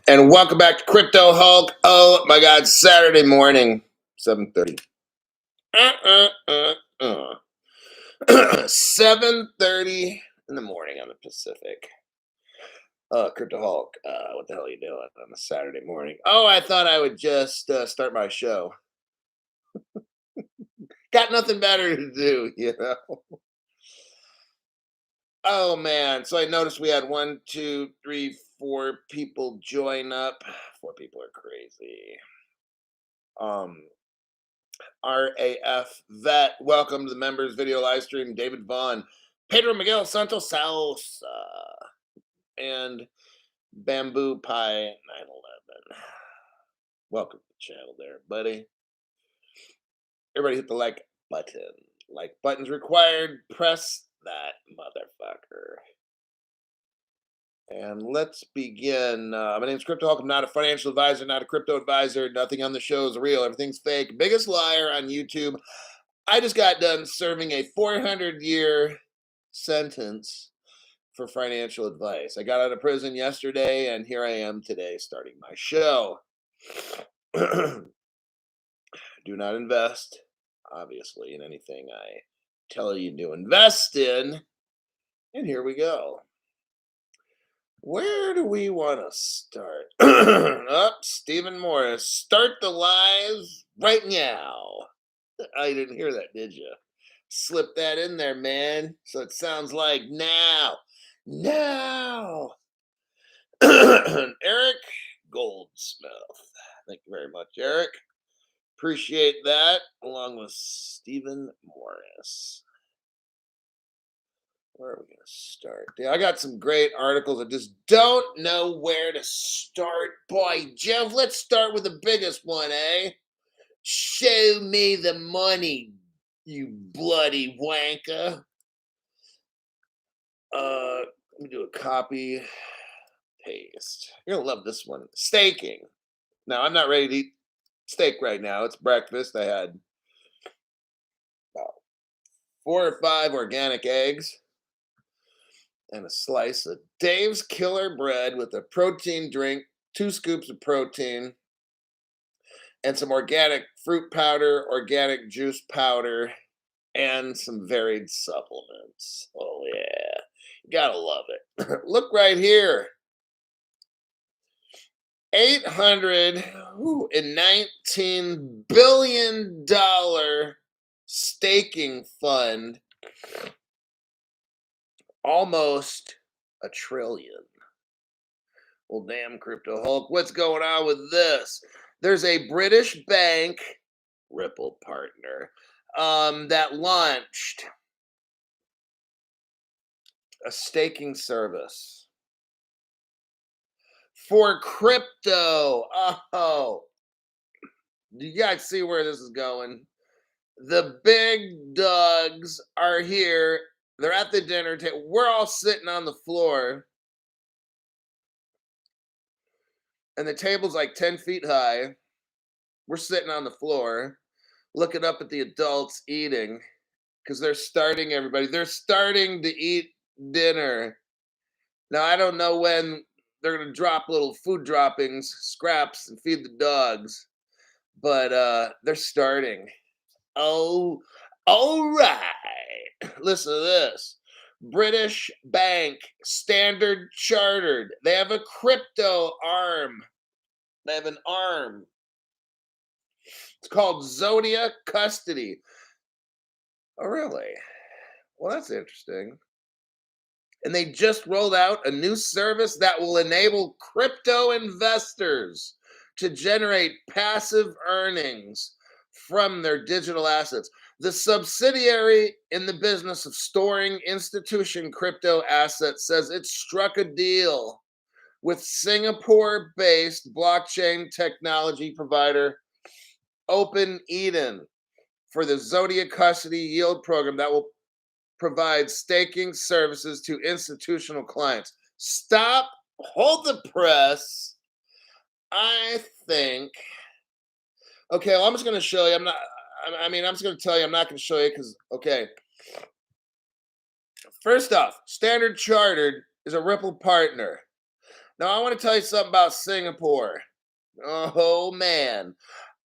And welcome back to Crypto Hulk. Oh my God, Saturday morning, 7:30. 7:30 in the morning on the Pacific. Crypto Hulk, what the hell are you doing on a Saturday morning? Oh, I thought I would just start my show. Got nothing better to do, you know? Oh man, so I noticed we had 4 people join up. 4 people are crazy. RAF Vet, welcome to the members video live stream. David Vaughn, Pedro Miguel Santos Salsa, and Bamboo Pie 911. Welcome to the channel there, buddy. Everybody hit the like button. Like button's required. Press that motherfucker. And let's begin. My name's Crypto Hulk. I'm not a financial advisor, not a crypto advisor. Nothing on the show is real. Everything's fake. Biggest liar on YouTube. I just got done serving a 400-year sentence for financial advice. I got out of prison yesterday, and here I am today starting my show. Do not invest, obviously, in anything I tell you to invest in. And here we go. Where do we want to start? Stephen Morris. Start the live right now. I didn't hear that, did you? Slip that in there, man. So it sounds like now. Now. Eric Goldsmith. Thank you very much, Eric. Appreciate that, along with Stephen Morris. Where are we going to start? Yeah, I got some great articles. I just don't know where to start. Boy, Jeff, let's start with the biggest one, eh? Show me the money, you bloody wanker. Let me do a copy, paste. You're going to love this one. Staking. Now, I'm not ready to eat steak right now. It's breakfast. I had about 4 or 5 organic eggs and a slice of Dave's Killer Bread with a protein drink, 2 scoops of protein, and some organic fruit powder, organic juice powder, and some varied supplements. Oh, yeah. You gotta love it. Look right here. $819 billion staking fund. Almost $1 trillion. Well, damn, Crypto Hulk, what's going on with this? There's a British bank, Ripple partner, that launched a staking service for crypto. Oh, do you guys see where this is going? The big dogs are here. They're at the dinner table. We're all sitting on the floor. And the table's like 10 feet high. We're sitting on the floor, looking up at the adults eating, because they're starting to eat dinner. Now, I don't know when they're going to drop little food droppings, scraps, and feed the dogs, but they're starting. Oh, all right. Listen to this. British bank, Standard Chartered. They have a crypto arm. They have an arm. It's called Zodia Custody. Oh, really? Well, that's interesting. And they just rolled out a new service that will enable crypto investors to generate passive earnings from their digital assets. The subsidiary in the business of storing institution crypto assets says it struck a deal with Singapore-based blockchain technology provider Open Eden for the Zodia Custody Yield program that will provide staking services to institutional clients. Stop, hold the press. I think. Okay, well, I'm just going to show you. I'm just going to tell you. I'm not going to show you because, okay. First off, Standard Chartered is a Ripple partner. Now, I want to tell you something about Singapore. Oh, man.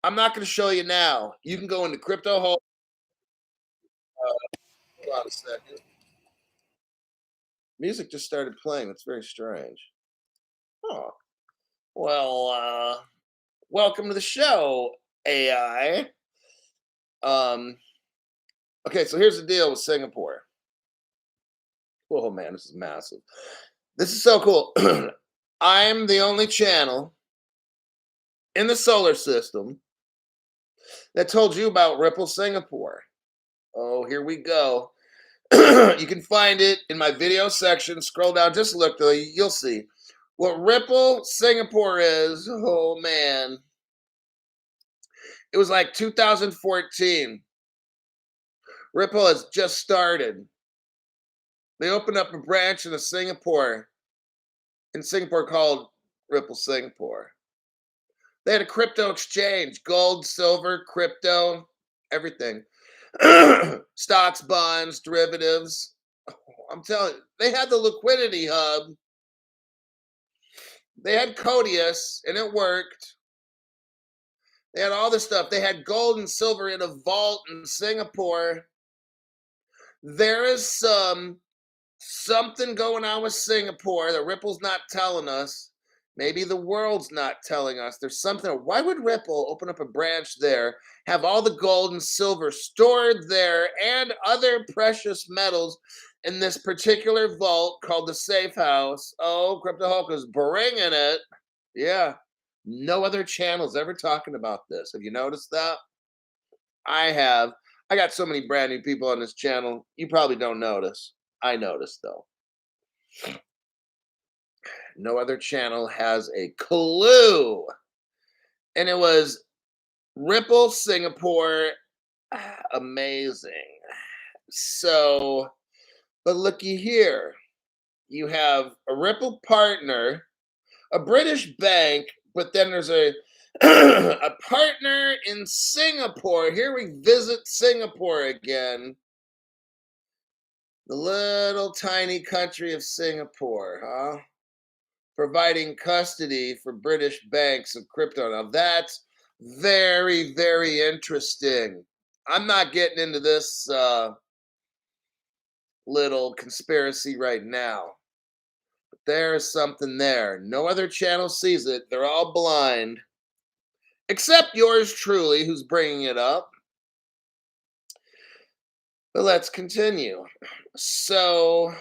I'm not going to show you now. You can go into Crypto Hole. Hold on a second. Music just started playing. That's very strange. Oh, well, welcome to the show, AI. Um, okay, so here's the deal with Singapore. Oh man, this is massive. This is so cool. I'm the only channel in the solar system that told you about Ripple Singapore. Oh, here we go. You can find it in my video section. Scroll down, just look, though, you'll see. What Ripple Singapore is, oh man, it was like 2014. Ripple has just started. They opened up a branch in Singapore called Ripple Singapore. They had a crypto exchange, gold, silver, crypto, everything. Stocks, bonds, derivatives. Oh, I'm telling you, they had the liquidity hub. They had Codius, and it worked. They had all this stuff. They had gold and silver in a vault in Singapore. There is something going on with Singapore that Ripple's not telling us. Maybe the world's not telling us. There's something. Why would Ripple open up a branch there, have all the gold and silver stored there, and other precious metals in this particular vault called the Safe House? Oh, Crypto Hulk is bringing it. Yeah. No other channel's ever talking about this. Have you noticed that? I have. I got so many brand new people on this channel. You probably don't notice. I noticed though. No other channel has a clue. And it was Ripple Singapore. Amazing. So, but looky here. You have a Ripple partner, a British bank, but then there's a a partner in Singapore. Here we visit Singapore again. The little tiny country of Singapore, huh? Providing custody for British banks of crypto. Now that's very, very interesting. I'm not getting into this little conspiracy right now. But there is something there. No other channel sees it. They're all blind. Except yours truly, who's bringing it up. But let's continue. So,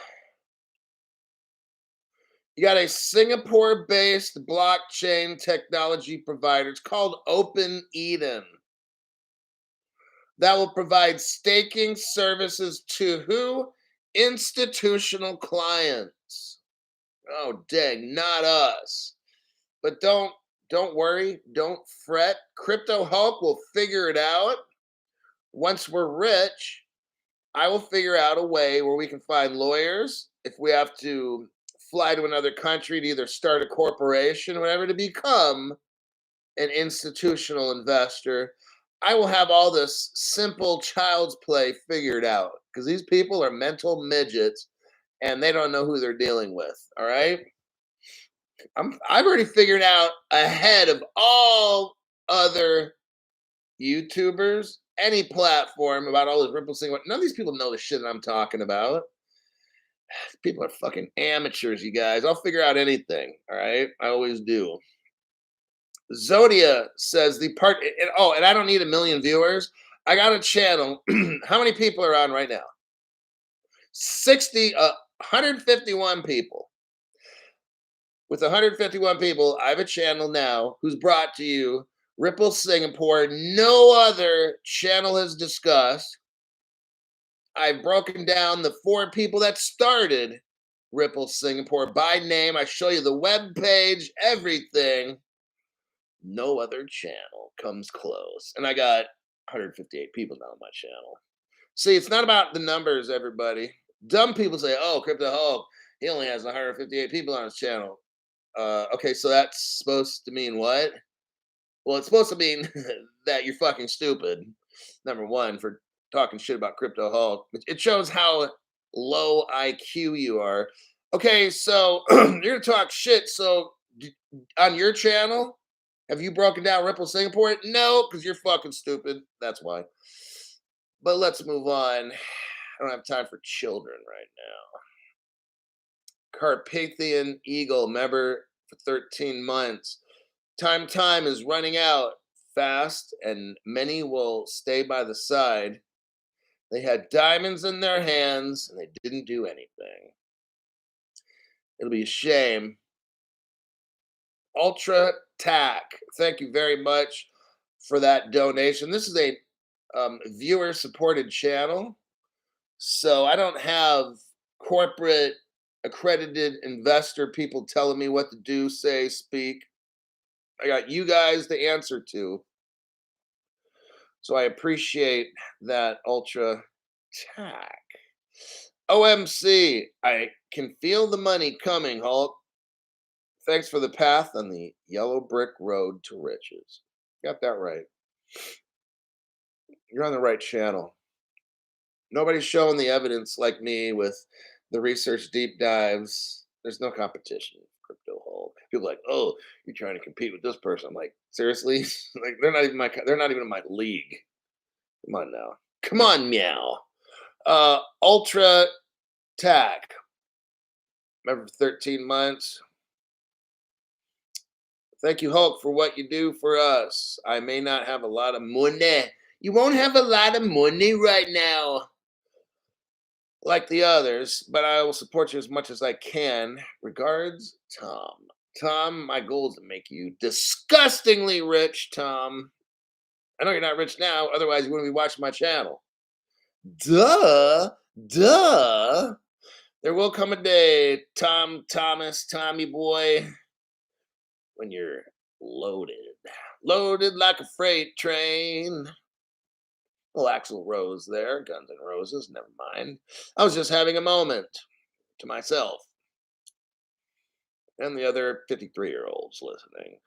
you got a Singapore based blockchain technology provider. It's called Open Eden. That will provide staking services to who? Institutional clients. Oh, dang, not us. But don't worry, don't fret. Crypto Hulk will figure it out. Once we're rich, I will figure out a way where we can find lawyers if we have to fly to another country to either start a corporation or whatever to become an institutional investor. I will have all this simple child's play figured out because these people are mental midgets and they don't know who they're dealing with. All right. I've already figured out ahead of all other YouTubers, any platform about all this Ripple thing. None of these people know the shit that I'm talking about. People are fucking amateurs, you guys. I'll figure out anything. All right. I always do. Zodia says and I don't need a million viewers. I got a channel. How many people are on right now? 151 people. With 151 people, I have a channel now who's brought to you Ripple Singapore. No other channel has discussed. I've broken down the 4 people that started Ripple Singapore by name. I show you the web page, everything. No other channel comes close. And I got 158 people now on my channel. See, it's not about the numbers, everybody. Dumb people say, oh, Crypto Hulk, he only has 158 people on his channel. Okay, so that's supposed to mean what? Well, it's supposed to mean that you're fucking stupid. Number one, for talking shit about Crypto Hulk. It shows how low IQ you are. Okay, so you're gonna talk shit. So on your channel, have you broken down Ripple Singapore? No, because you're fucking stupid. That's why. But let's move on. I don't have time for children right now. Carpathian Eagle, member for 13 months. Time is running out fast, and many will stay by the side. They had diamonds in their hands, and they didn't do anything. It'll be a shame. Ultra Tac, thank you very much for that donation. This is a viewer supported channel, so I don't have corporate accredited investor people telling me what to do, say, speak. I got you guys to answer to. So I appreciate that Ultra Tac. OMC, I can feel the money coming, Hulk. Thanks for the path on the yellow brick road to riches. Got that right. You're on the right channel. Nobody's showing the evidence like me with the research deep dives. There's no competition. Crypto Hulk. People are like, oh, you're trying to compete with this person. I'm like, seriously? Like they're not even in my league. Come on now. Come on, meow. Ultra Tac. Remember 13 months. Thank you, Hulk, for what you do for us. I may not have a lot of money. You won't have a lot of money right now, like the others, but I will support you as much as I can. Regards, Tom. Tom, my goal is to make you disgustingly rich, Tom. I know you're not rich now, otherwise you wouldn't be watching my channel. Duh. Duh. There will come a day, Thomas, Tommy boy, when you're loaded. Loaded like a freight train. Well, Axl Rose there, Guns N' Roses, never mind. I was just having a moment to myself and the other 53-year-olds listening.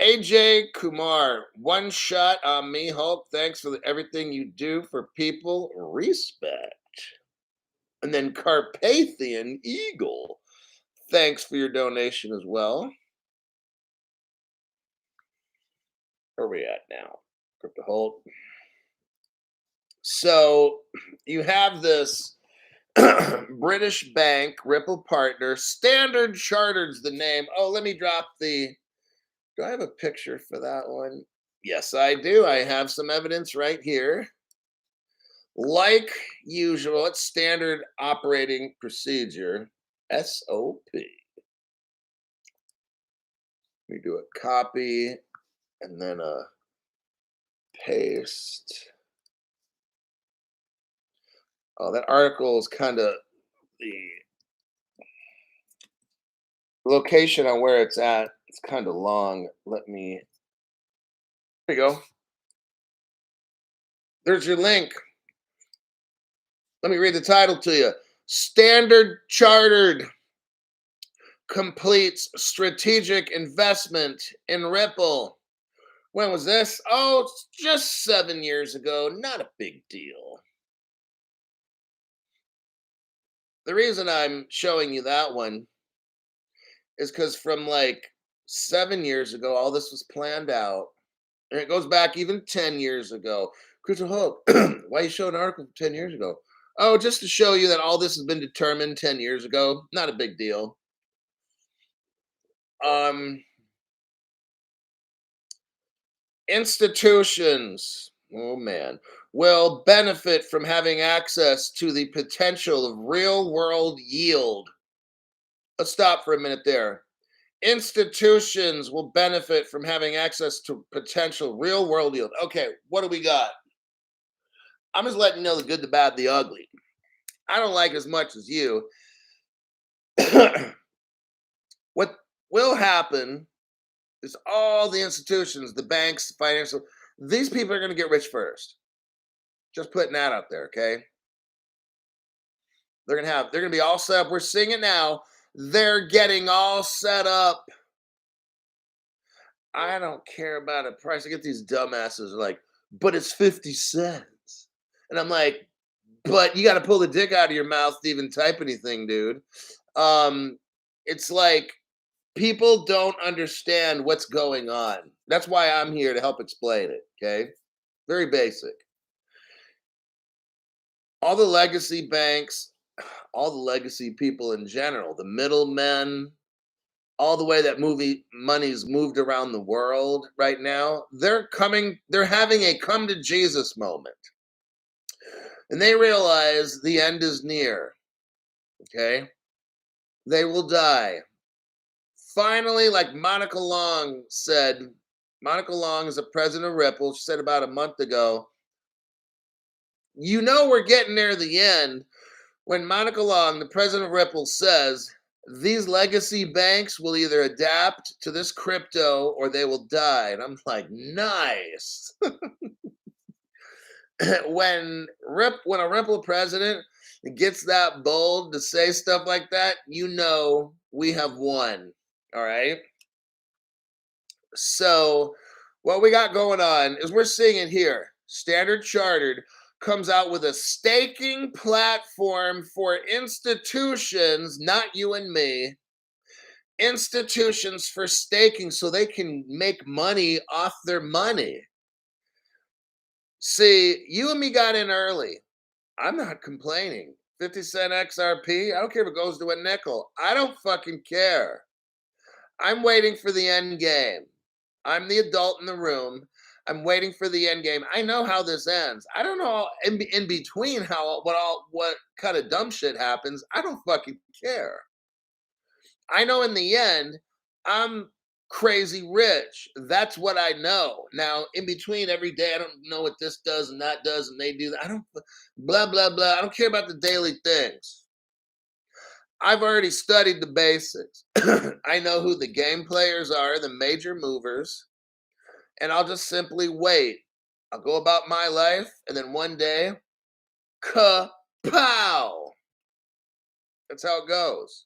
AJ Kumar, one shot on me, Hulk. Thanks for everything you do for people. Respect. And then Carpathian Eagle, thanks for your donation as well. Where are we at now? Crypto Hulk. So you have this British bank, Ripple Partner, Standard Chartered's the name. Oh, let me drop the. Do I have a picture for that one? Yes, I do. I have some evidence right here. Like usual, it's standard operating procedure, SOP. Let me do a copy and then a paste. Oh, that article is kind of the location on where it's at. It's kind of long. Let me. There you go. There's your link. Let me read the title to you. Standard Chartered completes strategic investment in Ripple. When was this? Oh, just 7 years ago. Not a big deal. The reason I'm showing you that one is because from like 7 years ago, all this was planned out. And it goes back even 10 years ago. Crystal Hope, why you show an article from 10 years ago? Oh, just to show you that all this has been determined 10 years ago. Not a big deal. Institutions, oh man, will benefit from having access to the potential of real world yield. Let's stop for a minute there. Institutions will benefit from having access to potential real world yield. Okay, what do we got? I'm just letting you know the good, the bad, the ugly. I don't like it as much as you. What will happen is all the institutions, the banks, the financial, these people are going to get rich first. Just putting that out there, okay? They're gonna be all set up. We're seeing it now. They're getting all set up. I don't care about a price. I get these dumbasses like, but it's 50 cents. And I'm like, but you got to pull the dick out of your mouth to even type anything, dude. Um, it's like people don't understand what's going on. That's why I'm here to help explain it. Okay, very basic. All the legacy banks, all the legacy people in general, the middlemen, all the way that movie money's moved around the world right now, they're having a come to Jesus moment. And they realize the end is near. Okay. They will die. Finally, like Monica Long is the president of Ripple. She said about a month ago, we're getting near the end when Monica Long, the president of Ripple, says these legacy banks will either adapt to this crypto or they will die. And I'm like, nice. When a Ripple president gets that bold to say stuff like that, we have won. All right. So what we got going on is we're seeing it here. Standard Chartered comes out with a staking platform for institutions, not you and me, institutions for staking so they can make money off their money. See, you and me got in early. I'm not complaining. 50 cent XRP, I don't care if it goes to a nickel. I don't fucking care. I'm waiting for the end game. I'm the adult in the room. I'm waiting for the end game. I know how this ends. I don't know in between what kind of dumb shit happens. I don't fucking care. I know in the end, I'm crazy rich. That's what I know. Now, in between every day, I don't know what this does and that does, and they do that. I don't blah blah blah. I don't care about the daily things. I've already studied the basics. I know who the game players are, the major movers, and I'll just simply wait. I'll go about my life, and then one day, ka-pow! That's how it goes.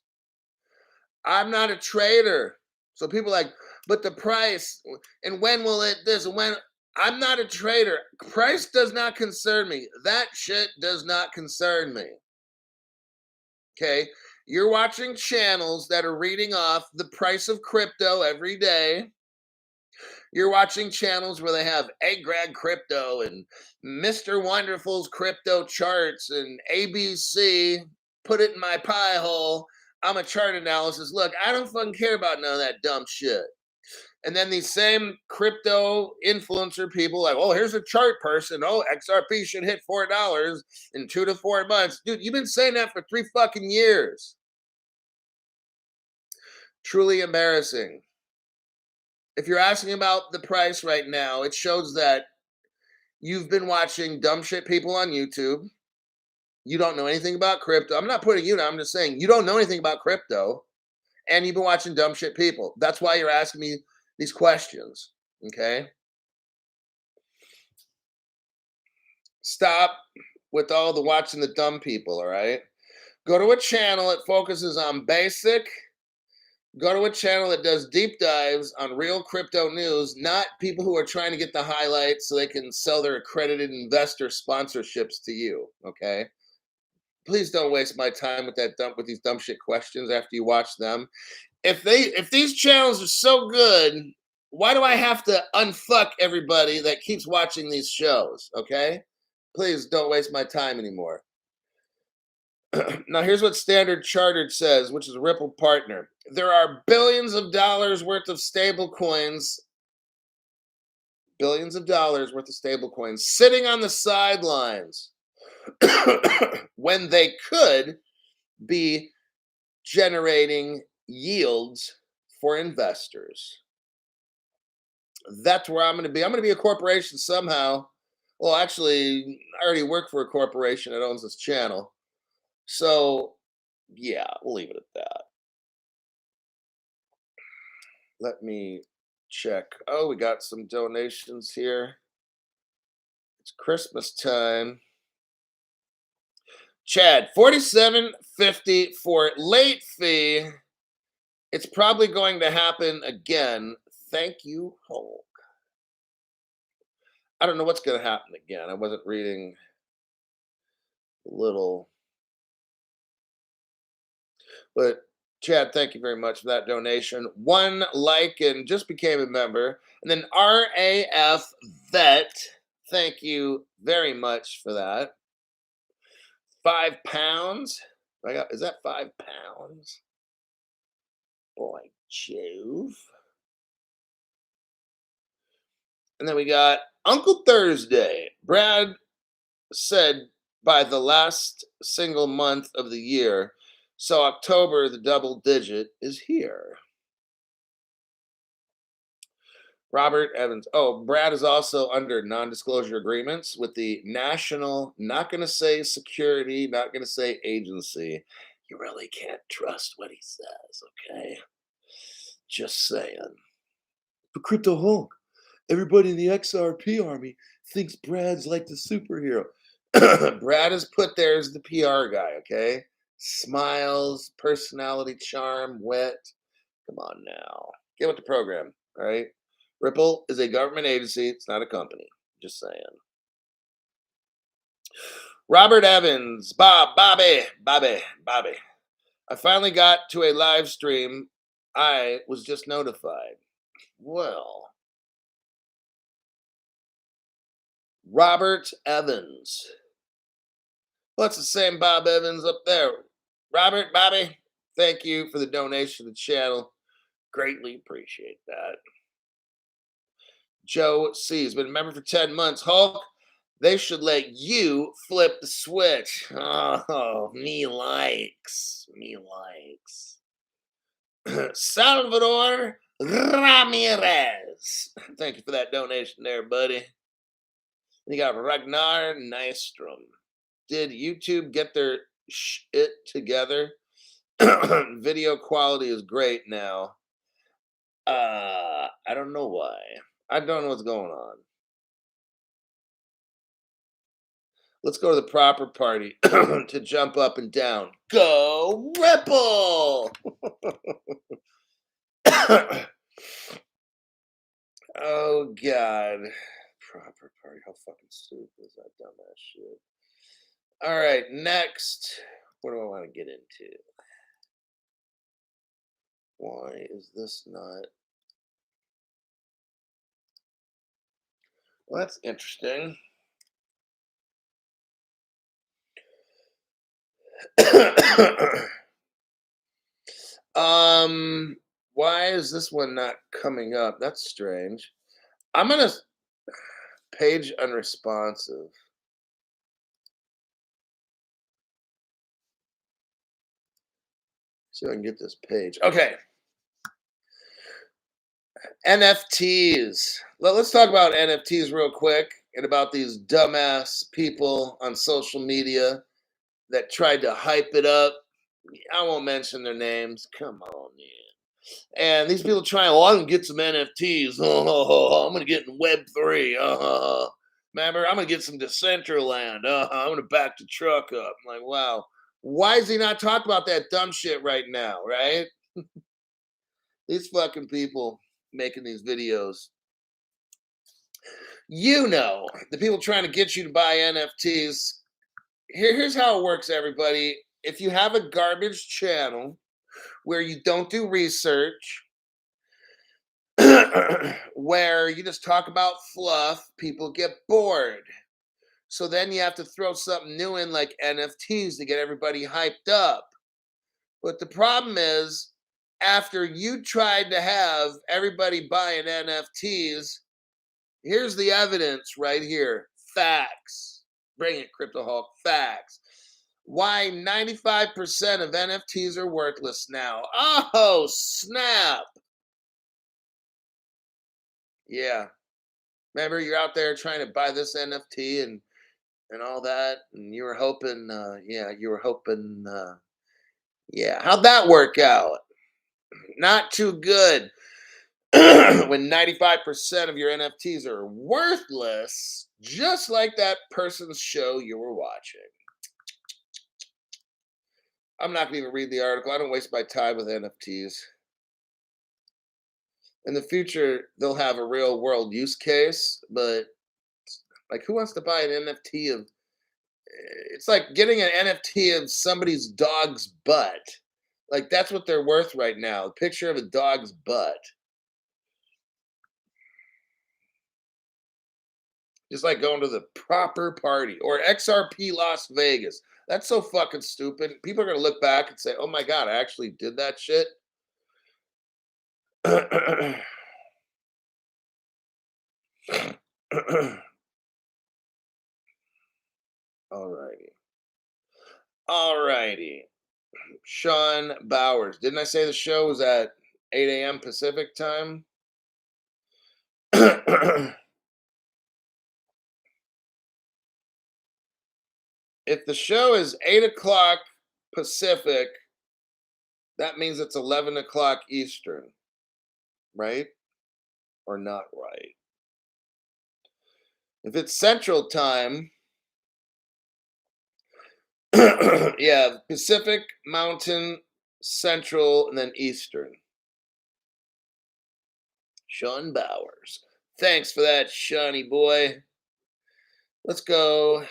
I'm not a trader. So people are like, but the price, and when will it this, and when I'm not a trader. Price does not concern me. That shit does not concern me. Okay. You're watching channels that are reading off the price of crypto every day. You're watching channels where they have Grad Crypto and Mr. Wonderful's crypto charts and ABC, put it in my pie hole. I'm a chart analysis. Look, I don't fucking care about none of that dumb shit. And then these same crypto influencer people, like, oh, here's a chart person. Oh, XRP should hit $4 in 2 to 4 months. Dude, you've been saying that for 3 fucking years. Truly embarrassing. If you're asking about the price right now, it shows that you've been watching dumb shit people on YouTube. You don't know anything about crypto. I'm not putting you down. I'm just saying you don't know anything about crypto, and you've been watching dumb shit people. That's why you're asking me these questions. Okay? Stop with all the watching the dumb people, all right? Go to a channel that focuses on basic. Go to a channel that does deep dives on real crypto news, not people who are trying to get the highlights so they can sell their accredited investor sponsorships to you, okay? Please don't waste my time with these dumb shit questions after you watch them. If these channels are so good, why do I have to unfuck everybody that keeps watching these shows, okay? Please don't waste my time anymore. Now, here's what Standard Chartered says, which is a Ripple partner. There are billions of stable coins sitting on the sidelines when they could be generating yields for investors. That's where I'm going to be. I'm going to be a corporation somehow. Well, actually, I already work for a corporation that owns this channel. So, yeah, we'll leave it at that. Let me check. Oh, we got some donations here. It's Christmas time. Chad, 47.50 for late fee. It's probably going to happen again. Thank you, Hulk. I don't know what's going to happen again. I wasn't reading a little. But Chad, thank you very much for that donation. One like and just became a member. And then RAF Vet, thank you very much for that. £5. I got is that £5? Boy, Jove. And then we got Uncle Thursday. Brad said by the last single month of the year. So October, the double digit, is here. Robert Evans. Oh, Brad is also under non-disclosure agreements with the national, not going to say security, not going to say agency. You really can't trust what he says, okay? Just saying. But Crypto Hulk, everybody in the XRP army thinks Brad's like the superhero. Brad is put there as the PR guy, okay? Smiles, personality, charm, wit. Come on now. Get with the program, all right? Ripple is a government agency. It's not a company. Just saying. Robert Evans, Bobby. I finally got to a live stream. I was just notified. Well, Robert Evans. Well, it's the same Bob Evans up there. Bobby, thank you for the donation to the channel. Greatly appreciate that. Joe C has been a member for 10 months. Hulk, they should let you flip the switch. Oh, me likes. Salvador Ramirez. Thank you for that donation there, buddy. You got Ragnar Nystrom. Did YouTube get their shit together? Video quality is great now. I don't know why. I don't know what's going on. Let's go to the proper party to jump up and down. Go Ripple! Oh God. Proper party. How fucking stupid is that dumbass shit? All right, next. What do I want to get into? Why is this not? Well, that's interesting. Why is this one not coming up? That's strange. I'm gonna page unresponsive. See if I can get this page. Okay. NFTs. Let's talk about NFTs real quick and about these dumbass people on social media that tried to hype it up. I won't mention their names. Come on, man. And these people trying, oh, I'm gonna get some NFTs. Oh, I'm gonna get in Web3. Remember, I'm gonna get some Decentraland. I'm gonna back the truck up. I'm like, wow. Why is he not talking about that dumb shit right now, right? These fucking people making these videos. You know, the people trying to get you to buy NFTs. Here's how it works, everybody. If you have a garbage channel where you don't do research, where you just talk about fluff, people get bored. So then you have to throw something new in like NFTs to get everybody hyped up. But the problem is, after you tried to have everybody buying NFTs, here's the evidence right here. Facts. Bring it, Crypto Hulk. Facts. Why 95% of NFTs are worthless now. Oh, snap. Yeah. Remember, you're out there trying to buy this NFT and all that, and you were hoping, yeah. How'd that work out? Not too good. When 95% of your NFTs are worthless, just like that person's show you were watching. I'm not going to even read the article. I don't waste my time with NFTs. In the future, they'll have a real world use case, but like, who wants to buy an NFT of? It's like getting an NFT of somebody's dog's butt. Like, that's what they're worth right now. A picture of a dog's butt. Just like going to the proper party or XRP Las Vegas. That's so fucking stupid. People are gonna look back and say, "Oh my god, I actually did that shit." Alrighty. Alrighty. Sean Bowers. Didn't I say the show was at 8 a.m. Pacific time? If the show is 8 o'clock Pacific, that means it's 11 o'clock Eastern, right? Or not right? If it's Central Time, yeah, Pacific, Mountain, Central, and then Eastern. Sean Bowers. Thanks for that, Shawnee boy. Let's go.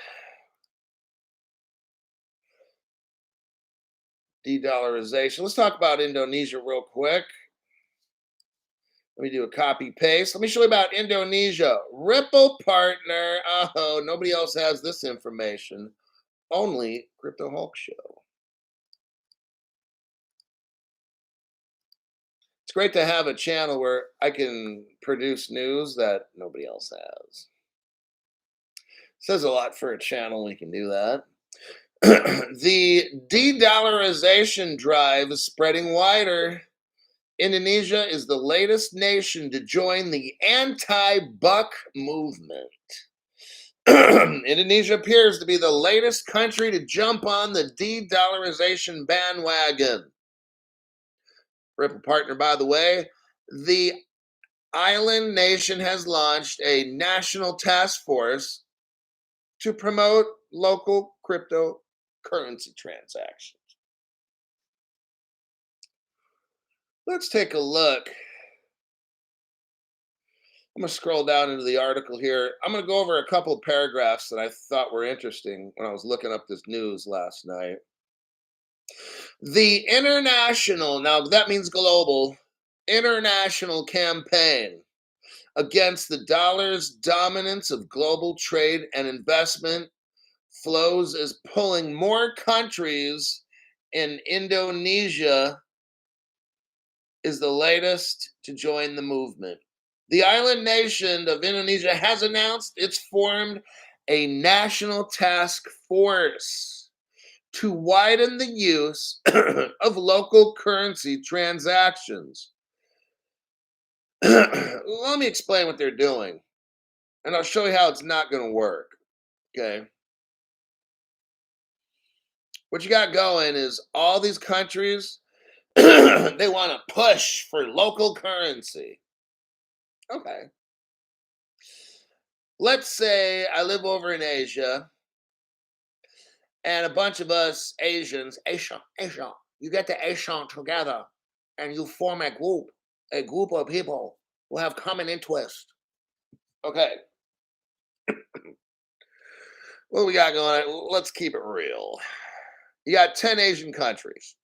De-dollarization. Let's talk about Indonesia real quick. Let me do a copy paste. Let me show you about Indonesia. Ripple partner. Oh, nobody else has this information. Only Crypto Hulk Show. It's great to have a channel where I can produce news that nobody else has. Says a lot for a channel. We can do that. The de-dollarization drive is spreading wider. Indonesia is the latest nation to join the anti-buck movement. Indonesia appears to be the latest country to jump on the de-dollarization bandwagon. Ripple partner, by the way, the island nation has launched a national task force to promote local cryptocurrency transactions. Let's take a look. I'm going to scroll down into the article here. I'm going to go over a couple of paragraphs that I thought were interesting when I was looking up this news last night. The international, now that means global, international campaign against the dollar's dominance of global trade and investment flows is pulling more countries in Indonesia is the latest to join the movement. The island nation of Indonesia has announced it's formed a national task force to widen the use of local currency transactions. Let me explain what they're doing, and I'll show you how it's not going to work. Okay. What you got going is all these countries, they want to push for local currency. Okay. Let's say I live over in Asia, and a bunch of us Asians, Asia, you get the Asian together, and you form a group of people who have common interest. Okay. What we got going on? Let's keep it real. You got 10 Asian countries.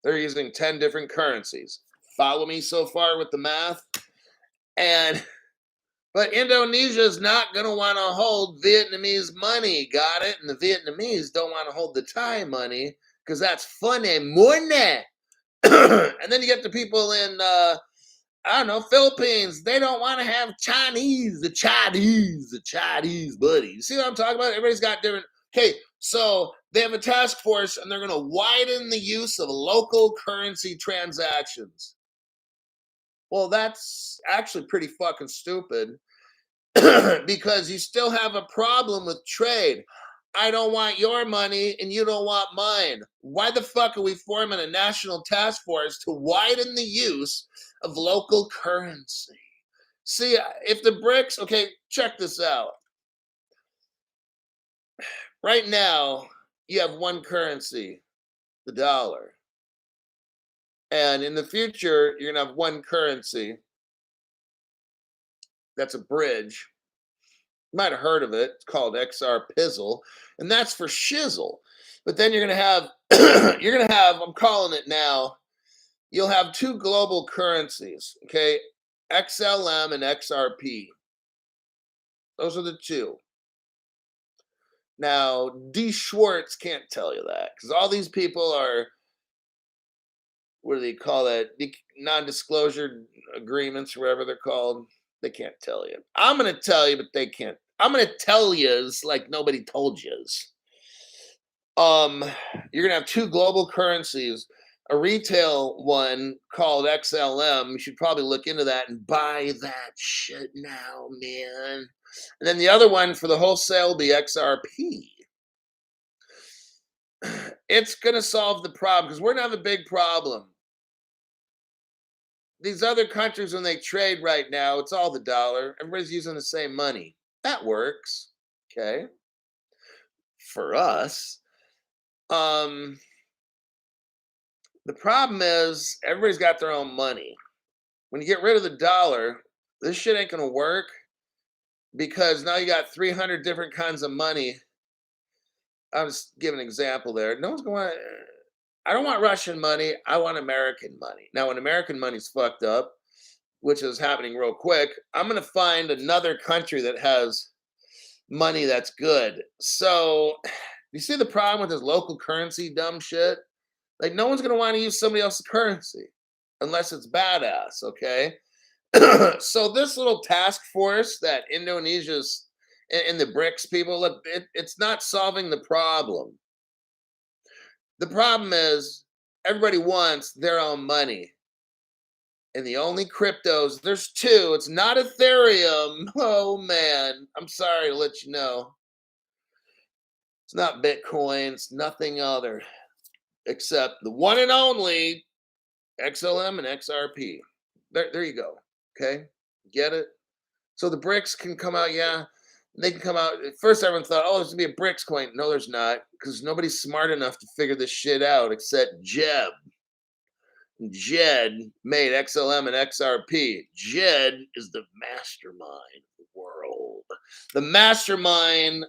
They're using 10 different currencies. Follow me so far with the math? But Indonesia is not going to want to hold Vietnamese money. Got it? And the Vietnamese don't want to hold the Thai money because that's funny money. And then you get the people in, I don't know, Philippines. They don't want to have the Chinese buddy. You see what I'm talking about? Everybody's got different. Okay, so they have a task force and they're going to widen the use of local currency transactions. Well, that's actually pretty fucking stupid because you still have a problem with trade. I don't want your money and you don't want mine. Why the fuck are we forming a national task force to widen the use of local currency? See, if the BRICS, okay, check this out. Right now, you have one currency, the dollar. And in the future, you're going to have one currency. That's a bridge. You might have heard of it. It's called XR Pizzle. And that's for shizzle. But then you're gonna have I'm calling it now. You'll have two global currencies, okay? XLM and XRP. Those are the two. Now, D. Schwartz can't tell you that because all these people are, what do they call that? Non-disclosure agreements, or whatever they're called. They can't tell you. I'm gonna tell you, but they can't. I'm gonna tell yous like nobody told yous. Um, you're gonna have two global currencies. A retail one called XLM. You should probably look into that and buy that shit now, man. And then the other one for the wholesale will be XRP. It's gonna solve the problem because we're gonna have a big problem. These other countries, when they trade right now, it's all the dollar. Everybody's using the same money. That works. Okay. For us. Um, the problem is everybody's got their own money. When you get rid of the dollar, this shit ain't gonna work because now you got 300 different kinds of money. I'll just give an example there. No one's going. I don't want Russian money. I want American money. Now, when American money's fucked up, which is happening real quick, I'm gonna find another country that has money that's good. So, you see the problem with this local currency dumb shit? Like, no one's gonna want to use somebody else's currency unless it's badass. Okay. So this little task force that Indonesia's and the BRICS people, look, it's not solving the problem. The problem is everybody wants their own money. And the only cryptos, there's two. It's not Ethereum. Oh man, I'm sorry to let you know. It's not Bitcoin. It's nothing other except the one and only XLM and XRP. There you go. Okay, get it? So the BRICS can come out, yeah. They can come out. At first, everyone thought, oh, there's gonna be a BRICS coin. No, there's not, because nobody's smart enough to figure this shit out except Jeb. Jed made XLM and XRP. Jed is the mastermind of the world, the mastermind,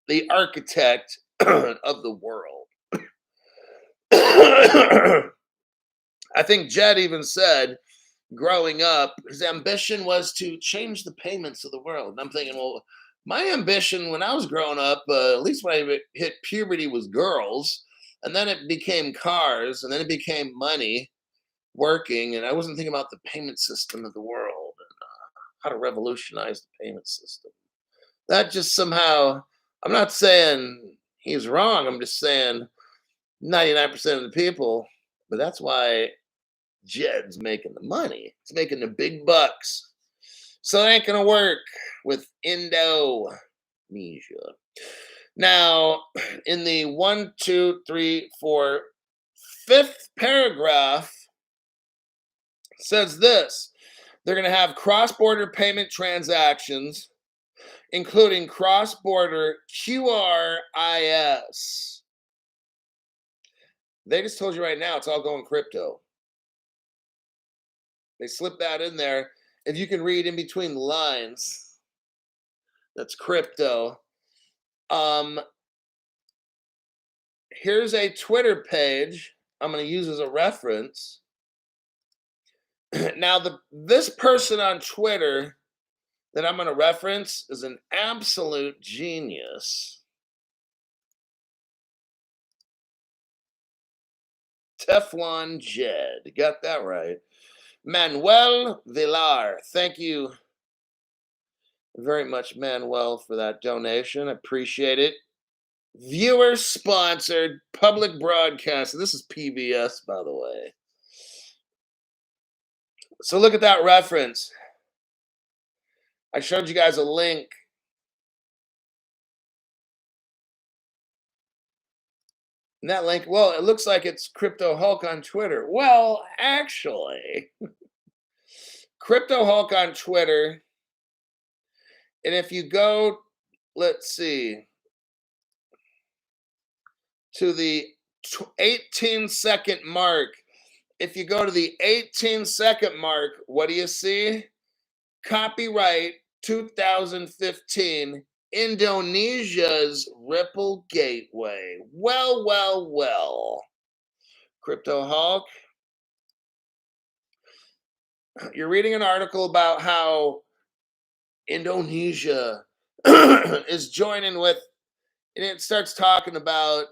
the architect of the world. I think Jed even said growing up, his ambition was to change the payments of the world. And I'm thinking, well, my ambition when I was growing up, at least when I hit puberty, was girls. And then it became cars, and then it became money working. And I wasn't thinking about the payment system of the world and how to revolutionize the payment system. That just somehow, I'm not saying he's wrong. I'm just saying 99% of the people, but that's why Jed's making the money. He's making the big bucks. So it ain't gonna work with Indonesia. Now, in the one, two, three, four, fifth paragraph says this. They're gonna have cross-border payment transactions, including cross-border QRIS. They just told you right now it's all going crypto. They slipped that in there. If you can read in between the lines, that's crypto. Here's a Twitter page I'm going to use as a reference. Now, this person on Twitter that I'm going to reference is an absolute genius. Teflon Jed. Got that right. Manuel Villar. Thank you very much, Manuel, for that donation. Appreciate it. Viewer sponsored public broadcast. This is PBS, by the way. So look at that reference. I showed you guys a link. And that link, well, it looks like it's Crypto Hulk on Twitter. Well, actually, Crypto Hulk on Twitter. And if you go, let's see, to the 18-second mark, if you go to the 18-second mark, what do you see? Copyright 2015 Indonesia's Ripple gateway. Well, well, well. Crypto Hulk, you're reading an article about how Indonesia is joining with, and it starts talking about,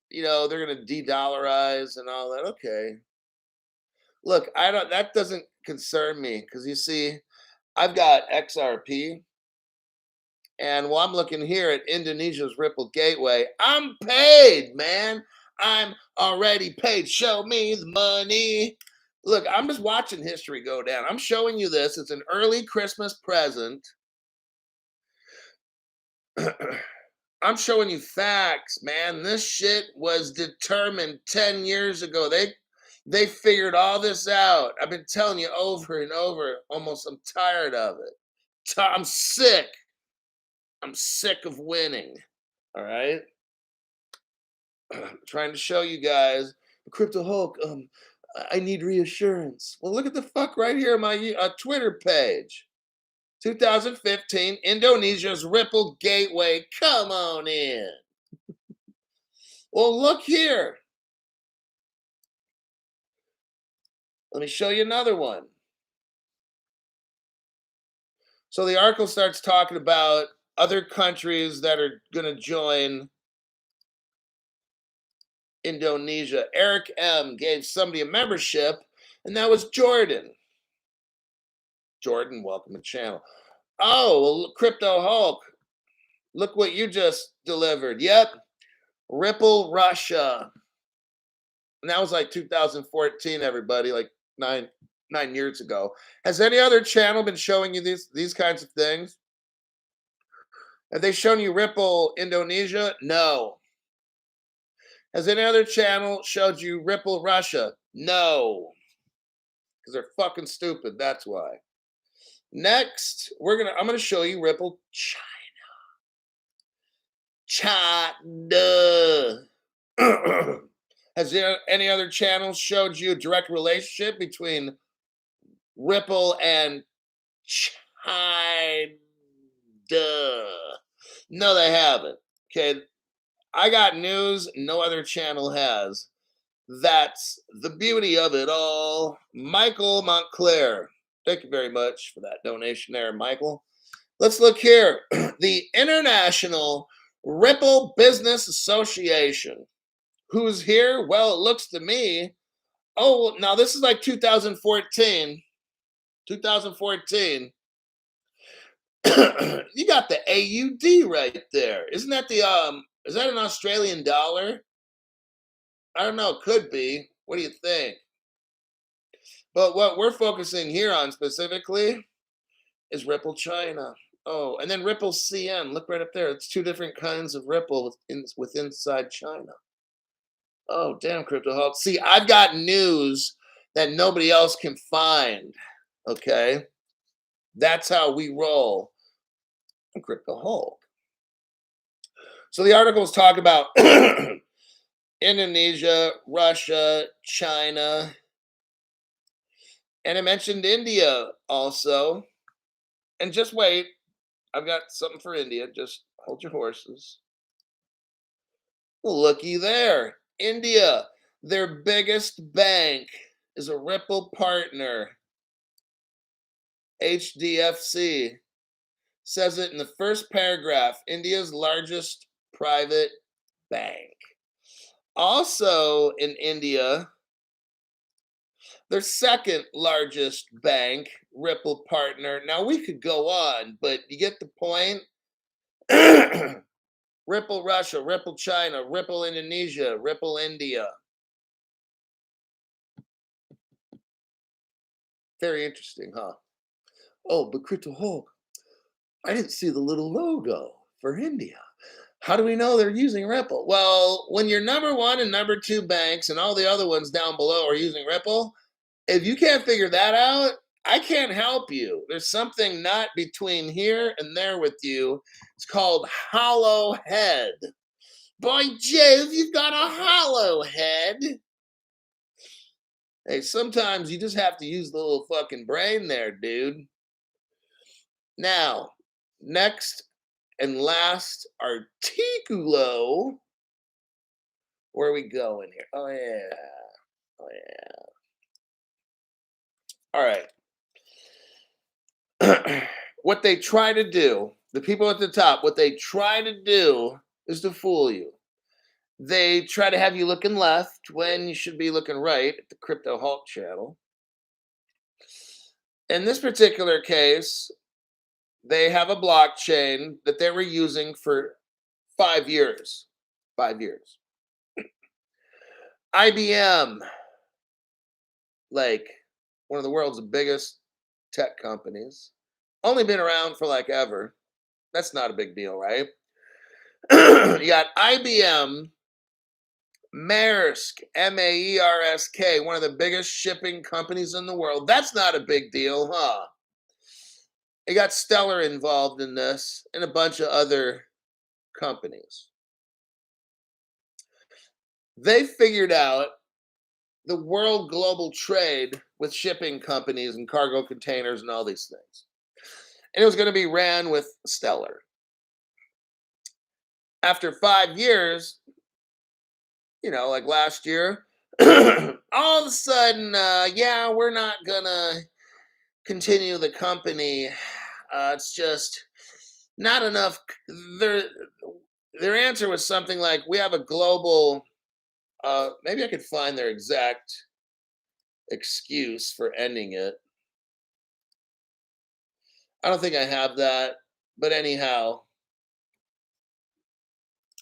they're going to de-dollarize and all that. Okay. Look, that doesn't concern me because you see, I've got XRP, and while I'm looking here at Indonesia's Ripple Gateway, I'm paid, man. I'm already paid. Show me the money. Look, I'm just watching history go down. I'm showing you this. It's an early Christmas present. I'm showing you facts, man. This shit was determined 10 years ago. They figured all this out. I've been telling you over and over. Almost I'm tired of it. I'm sick. I'm sick of winning. All right. I'm trying to show you guys. Crypto Hulk, I need reassurance. Well, look at the fuck right here on my Twitter page. 2015, Indonesia's Ripple Gateway. Come on in. Well, look here. Let me show you another one. So the article starts talking about other countries that are going to join Indonesia. Eric M. gave somebody a membership, and that was Jordan. Jordan, welcome to the channel. Oh, well, Crypto Hulk, look what you just delivered. Yep, Ripple Russia. And that was like 2014, everybody, like nine years ago. Has any other channel been showing you these kinds of things? Have they shown you Ripple Indonesia? No. Has any other channel showed you Ripple Russia? No. Because they're fucking stupid. That's why. Next, I'm gonna show you Ripple China. Has there any other channel showed you a direct relationship between Ripple and China? No, they haven't. Okay, I got news no other channel has. That's the beauty of it all. Michael Montclair. Thank you very much for that donation there, Michael. Let's look here. The International Ripple Business Association. Who's here? Well, it looks to me. Oh, now this is like 2014. 2014. You got the AUD right there. Isn't that is that an Australian dollar? I don't know, could be. What do you think? But what we're focusing here on specifically is Ripple China. Oh, and then Ripple CN. Look right up there. It's two different kinds of Ripple inside China. Oh, damn, Crypto Hulk. See, I've got news that nobody else can find. Okay? That's how we roll on Crypto Hulk. So the articles talk about Indonesia, Russia, China, and I mentioned India also. And just wait, I've got something for India. Just hold your horses. Well, looky there. India, their biggest bank is a Ripple partner. HDFC says it in the first paragraph. India's largest private bank. Also in India, their second largest bank, Ripple partner. Now we could go on, but you get the point. Ripple Russia, Ripple China, Ripple Indonesia, Ripple India. Very interesting, huh? Oh, but Crypto Hulk, I didn't see the little logo for India. How do we know they're using Ripple? Well, when your number one and number two banks and all the other ones down below are using Ripple, if you can't figure that out, I can't help you. There's something not between here and there with you. It's called hollow head. By Jove, you've got a hollow head. Hey, sometimes you just have to use the little fucking brain there, dude. Now, next, And last articulo. Where are we going here? Oh yeah. Oh yeah. All right. What they try to do, the people at the top, what they try to do is to fool you. They try to have you looking left when you should be looking right at the Crypto Hulk channel. In this particular case, they have a blockchain that they were using for 5 years. 5 years. IBM, like one of the world's biggest tech companies, only been around for like ever. That's not a big deal, right? You got IBM, Maersk, Maersk, one of the biggest shipping companies in the world. That's not a big deal, huh? You got Stellar involved in this and a bunch of other companies. They figured out the world global trade with shipping companies and cargo containers and all these things. And it was going to be ran with Stellar. After 5 years, like last year, all of a sudden, yeah, we're not going to continue the company. It's just not enough. Their, their answer was something like, we have a global, maybe I could find their exact excuse for ending it. I don't think I have that, but anyhow,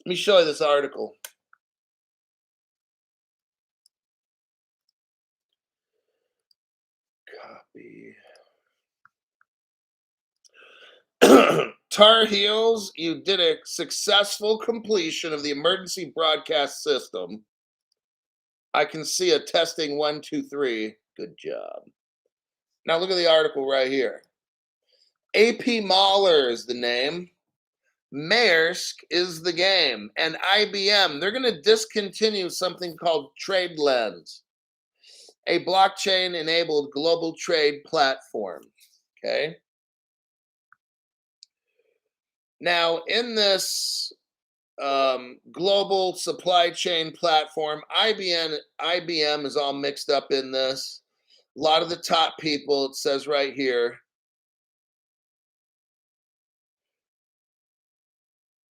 let me show you this article. Copy. Tar Heels, you did a successful completion of the emergency broadcast system. I can see a testing 1, 2, 3. Good job. Now look at the article right here. AP Mahler is the name. Maersk is the game. And IBM, they're going to discontinue something called TradeLens, a blockchain-enabled global trade platform. Okay. Now, in this global supply chain platform, IBM is all mixed up in this. A lot of the top people, it says right here,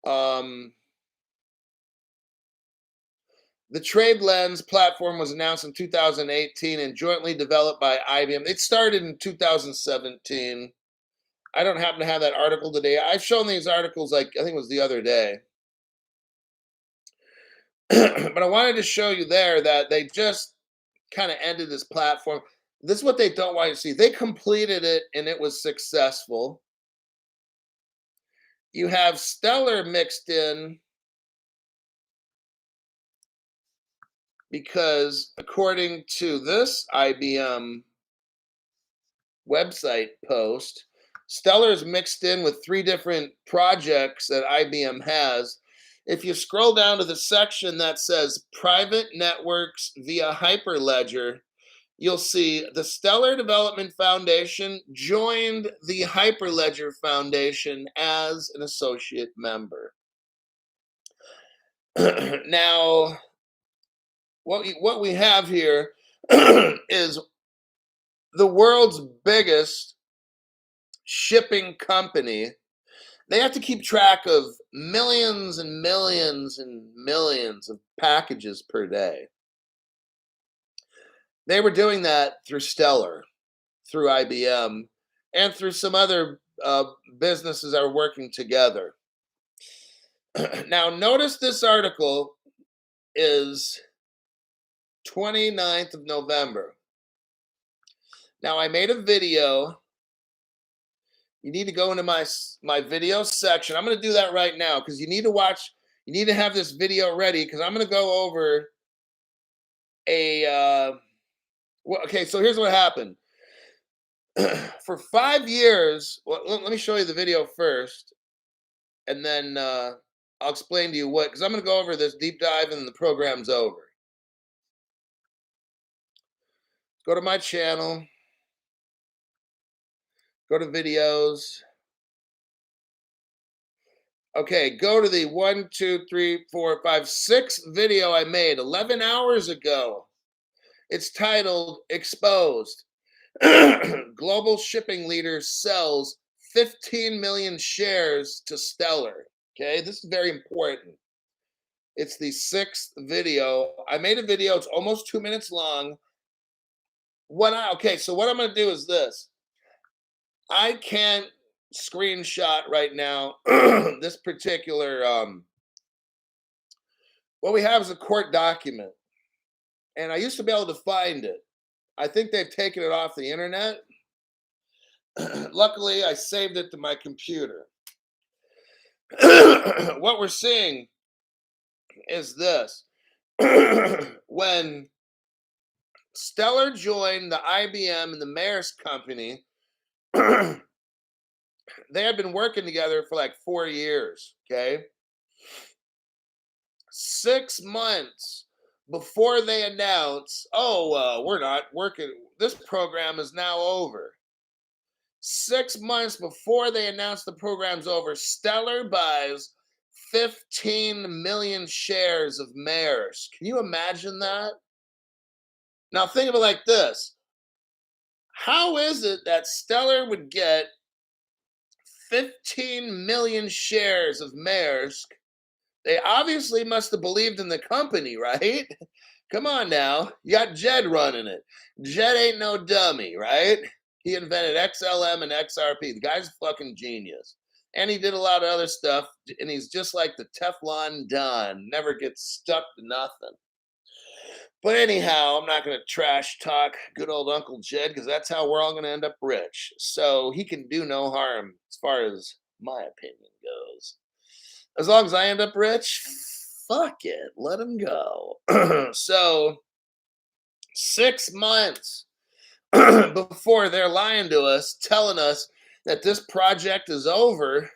the TradeLens platform was announced in 2018 and jointly developed by IBM. It started in 2017. I don't happen to have that article today. I've shown these articles, like, I think it was the other day. But I wanted to show you there that they just kind of ended this platform. This is what they don't want you to see. They completed it and it was successful. You have Stellar mixed in because, according to this IBM website post, Stellar is mixed in with 3 different projects that IBM has. If you scroll down to the section that says private networks via Hyperledger, you'll see the Stellar Development Foundation joined the Hyperledger Foundation as an associate member. Now, what we have here is the world's biggest shipping company. They have to keep track of millions and millions and millions of packages per day. They were doing that through Stellar, through IBM, and through some other businesses that are working together. Now, notice this article is 29th of November. Now, I made a video. You need to go into my video section. I'm going to do that right now because you need to watch. You need to have this video ready because I'm going to go over a. Okay, so here's what happened. For 5 years, well, let me show you the video first, and then I'll explain to you what, because I'm going to go over this deep dive and the program's over. Go to my channel, go to videos, Okay, go to the 6th video I made 11 hours ago. It's titled Exposed. Global shipping leader sells 15 million shares to Stellar. Okay, this is very important. It's the 6th video. I made a video, it's almost 2 minutes long. So what I'm gonna do is this. I can't screenshot right now this particular what we have is a court document. And I used to be able to find it. I think they've taken it off the internet. Luckily, I saved it to my computer. What we're seeing is this. When Stellar joined the IBM and the Maersk company, they had been working together for like 4 years, okay? 6 months before they announce, we're not working, this program is now over. 6 months before they announce the program's over, Stellar buys 15 million shares of Maersk. Can you imagine that? Now think of it like this. How is it that Stellar would get 15 million shares of Maersk? They obviously must have believed in the company, right? Come on now. You got Jed running it. Jed ain't no dummy, right? He invented XLM and XRP. The guy's a fucking genius. And he did a lot of other stuff. And he's just like the Teflon Don. Never gets stuck to nothing. But anyhow, I'm not going to trash talk good old Uncle Jed because that's how we're all going to end up rich. So he can do no harm as far as my opinion goes. As long as I end up rich, fuck it. Let him go. So 6 months before they're lying to us, telling us that this project is over,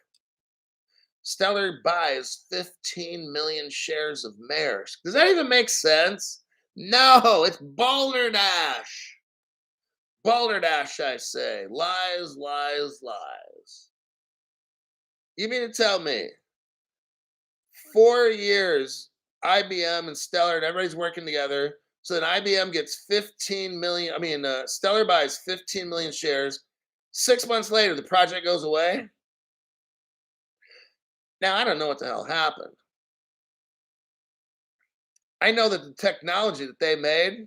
Stellar buys 15 million shares of Maersk. Does that even make sense? No, it's balderdash. Balderdash, I say. Lies, lies, lies. You mean to tell me 4 years, IBM and Stellar and everybody's working together. So then IBM gets 15 million. Stellar buys 15 million shares. 6 months later, the project goes away. Now, I don't know what the hell happened. I know that the technology that they made.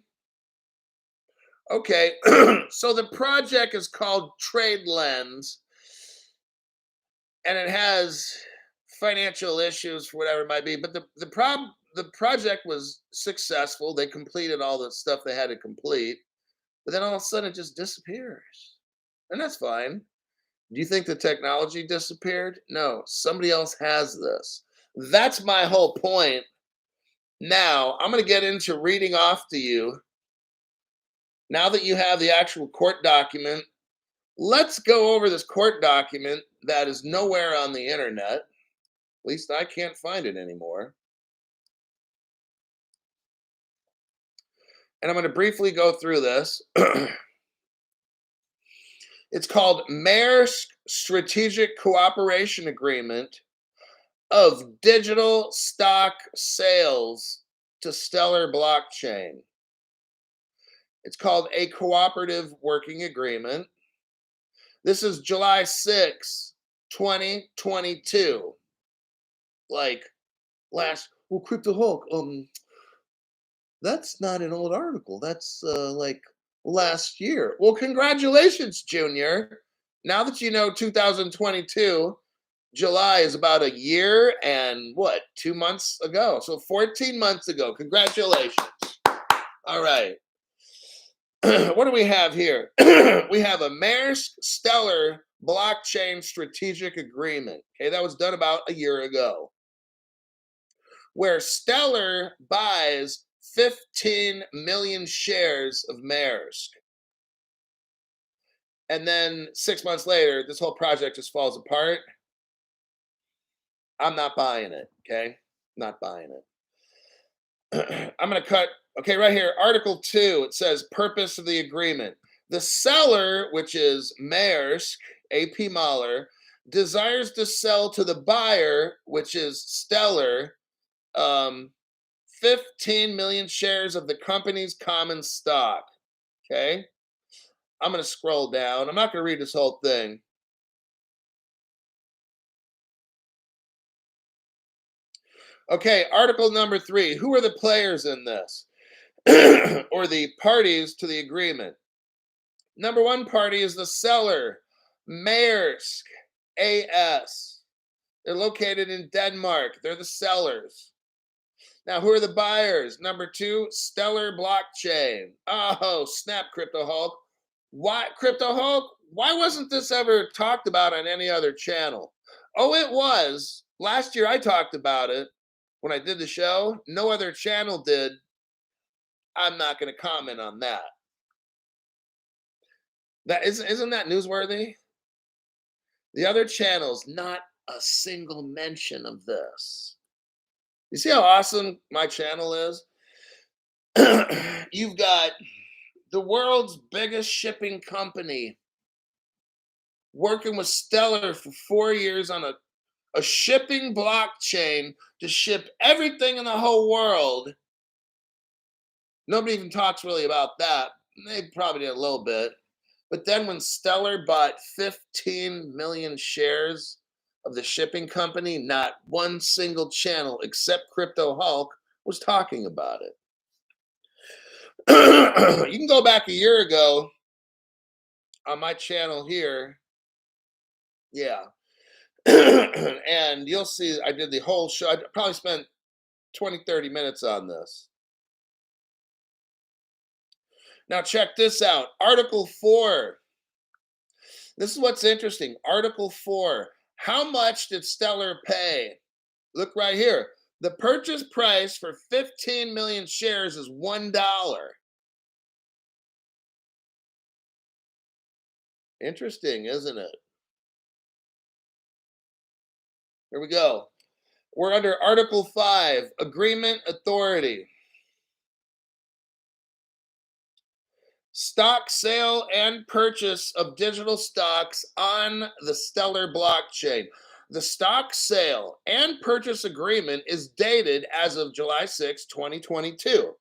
Okay, so the project is called Trade Lens, and it has financial issues for whatever it might be. But the project was successful. They completed all the stuff they had to complete, but then all of a sudden it just disappears, and that's fine. Do you think the technology disappeared? No, somebody else has this. That's my whole point. Now I'm going to get into reading off to you. Now that you have the actual court document, let's go over this court document that is nowhere on the internet. At least I can't find it anymore. And I'm going to briefly go through this. It's called Maersk Strategic Cooperation Agreement of Digital Stock Sales to Stellar Blockchain. It's called a Cooperative Working Agreement. This is July 6, 2022. Like Crypto Hulk, that's not an old article. That's like last year. Well, congratulations, Junior. Now that you know 2022, July is about a year and 2 months ago. So 14 months ago. Congratulations. All right. What do we have here? We have a Maersk Stellar Blockchain Strategic Agreement. Okay, that was done about a year ago, where Stellar buys 15 million shares of Maersk. And then 6 months later, this whole project just falls apart. I'm not buying it, okay? Not buying it. I'm going to cut, okay, right here, Article 2, it says purpose of the agreement. The seller, which is Maersk, AP Mahler, desires to sell to the buyer, which is Stellar, um, 15 million shares of the company's common stock. Okay. I'm going to scroll down. I'm not going to read this whole thing. Okay. Article number 3. Who are the players in this or the parties to the agreement? Number one party is the seller, Maersk AS. They're located in Denmark. They're the sellers. Now, who are the buyers? Number 2, Stellar Blockchain. Oh, snap, Crypto Hulk. Why, Crypto Hulk? Why wasn't this ever talked about on any other channel? Oh, it was. Last year I talked about it when I did the show. No other channel did. I'm not going to comment on that. That isn't that newsworthy? The other channels, not a single mention of this. You see how awesome my channel is? You've got the world's biggest shipping company working with Stellar for 4 years on a shipping blockchain to ship everything in the whole world. Nobody even talks really about that. They probably did a little bit. But then when Stellar bought 15 million shares of the shipping company, not one single channel except Crypto Hulk was talking about it. You can go back a year ago on my channel here. Yeah. And you'll see I did the whole show. I probably spent 20, 30 minutes on this. Now, check this out. Article 4. This is what's interesting. Article 4. How much did Stellar pay? Look right here. The purchase price for 15 million shares is $1. Interesting, isn't it? Here we go. We're under Article 5, Agreement Authority. Stock sale and purchase of digital stocks on the Stellar blockchain. The stock sale and purchase agreement is dated as of July 6, 2022,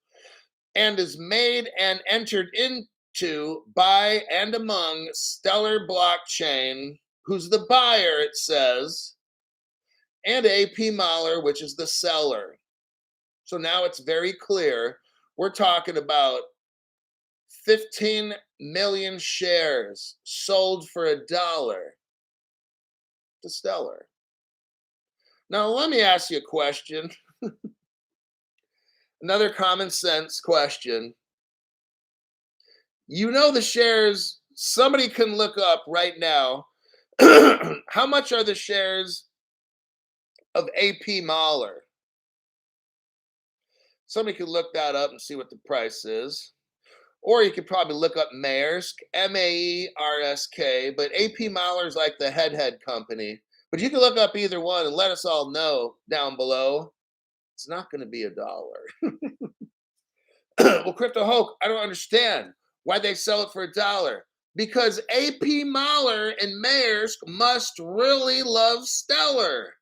and is made and entered into by and among Stellar Blockchain, who's the buyer, it says, and AP Mahler, which is the seller. So now it's very clear. We're talking about 15 million shares sold for $1 to Stellar. Now, let me ask you a question. Another common sense question. You know the shares, somebody can look up right now. How much are the shares of AP Mahler? Somebody could look that up and see what the price is. Or you could probably look up Maersk, Maersk, but AP Mahler is like the head company. But you can look up either one and let us all know down below. It's not going to be $1. Well, Crypto Hulk, I don't understand why they sell it for $1. Because AP Mahler and Maersk must really love Stellar.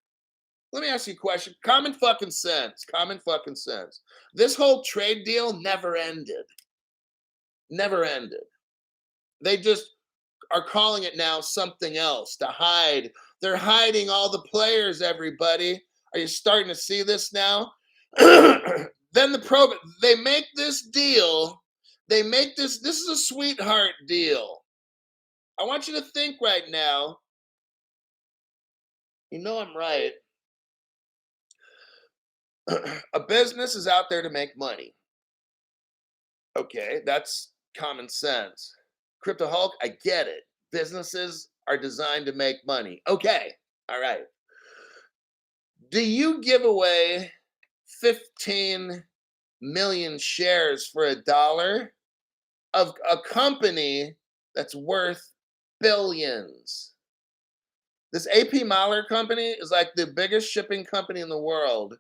Let me ask you a question. Common fucking sense. Common fucking sense. This whole trade deal never ended. Never ended. They just are calling it now something else to hide. They're hiding all the players, everybody. Are you starting to see this now? Then they make this deal. They make this is a sweetheart deal. I want you to think right now. You know I'm right. A business is out there to make money. Okay, that's common sense. Crypto Hulk, I get it. Businesses are designed to make money. Okay, all right. Do you give away 15 million shares for $1 of a company that's worth billions? This AP Mahler company is like the biggest shipping company in the world.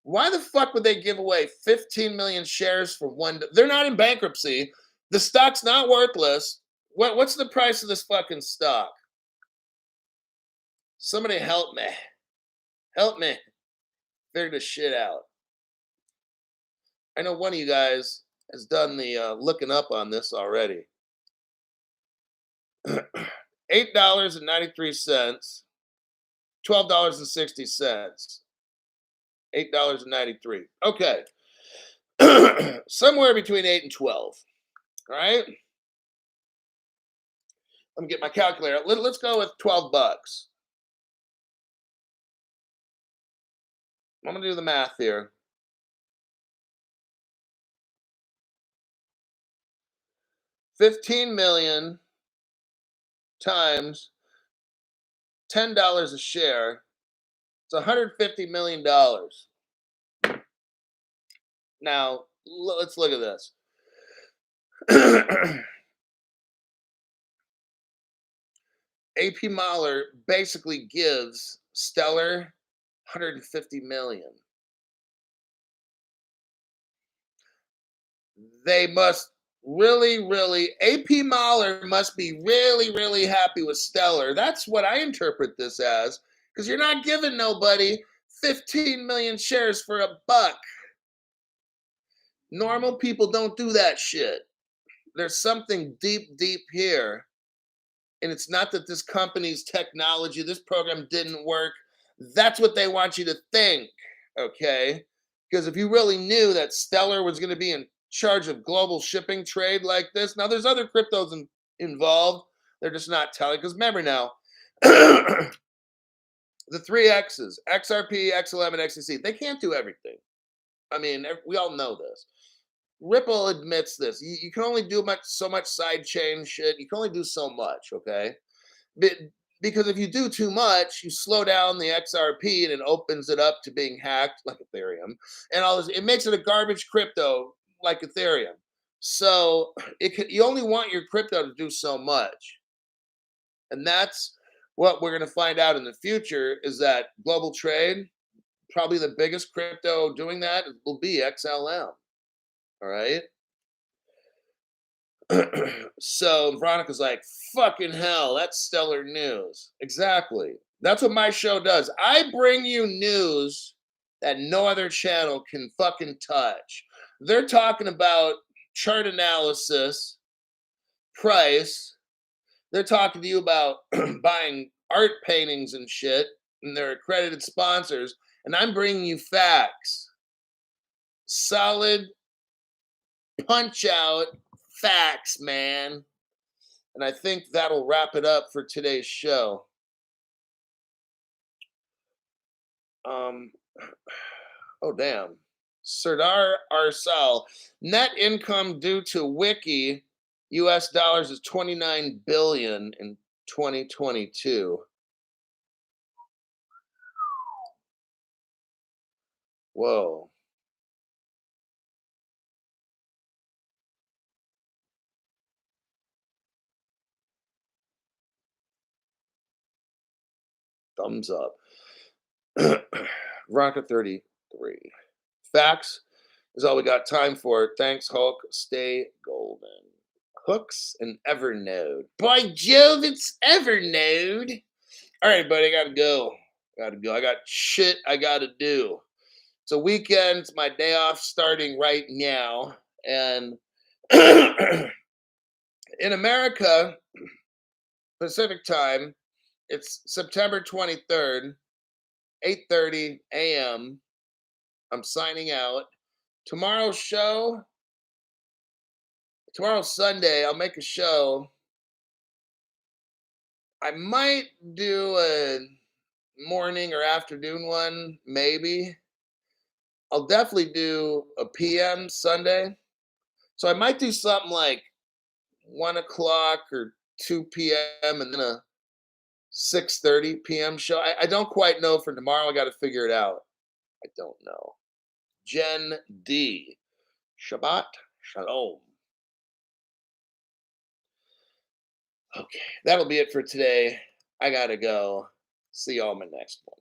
Why the fuck would they give away 15 million shares for $1? They're not in bankruptcy. The stock's not worthless. What's the price of this fucking stock? Somebody help me. Help me figure this shit out. I know one of you guys has done the looking up on this already. $8.93, $12.60, $8.93. Okay. Somewhere between 8 and 12. All right. Let me get my calculator. Let's go with 12 bucks. I'm going to do the math here. 15 million times $10 a share. It's $150 million. Now, let's look at this. AP Mahler basically gives Stellar 150 million. They must really, AP Mahler must be really happy with Stellar. That's what I interpret this as, because you're not giving nobody 15 million shares for a buck. Normal people don't do that shit. There's something deep here. And it's not that this company's technology, this program didn't work. That's what they want you to think, okay? Because if you really knew that Stellar was going to be in charge of global shipping trade like this, now there's other cryptos involved. They're just not telling. Because remember now, the three X's, XRP, XLM, and XCC, they can't do everything. I mean, we all know this. Ripple admits this. You can only do so much side chain shit. You can only do so much, okay? Because if you do too much, you slow down the XRP and it opens it up to being hacked like Ethereum, and all this. It makes it a garbage crypto like Ethereum. So you only want your crypto to do so much, and that's what we're going to find out in the future. Is that global trade? Probably the biggest crypto doing that will be XLM. All right. So Veronica's like, fucking hell, that's stellar news. Exactly. That's what my show does. I bring you news that no other channel can fucking touch. They're talking about chart analysis, price. They're talking to you about buying art paintings and shit, and they're accredited sponsors. And I'm bringing you facts. Solid punch out facts, man. And I think that'll wrap it up for today's show. Oh damn. Serdar Arsal. Net income due to Wiki US dollars is 29 billion in 2022. Whoa. Thumbs up. Veronica 33. Facts is all we got time for. Thanks, Hulk. Stay golden. Hooks and Evernode. By Jove, it's Evernode. All right, buddy, I gotta go. I got shit I gotta do. It's a weekend. It's my day off starting right now. And in America, Pacific time, it's September 23rd, 8:30 a.m. I'm signing out. Tomorrow's Sunday. I'll make a show. I might do a morning or afternoon one, maybe. I'll definitely do a PM Sunday. So I might do something like 1 o'clock or 2 p.m. and then a 6:30 p.m. show. I don't quite know for tomorrow. I got to figure it out. I don't know. Jen D. Shabbat Shalom. Okay, that'll be it for today. I gotta go. See y'all in my next one.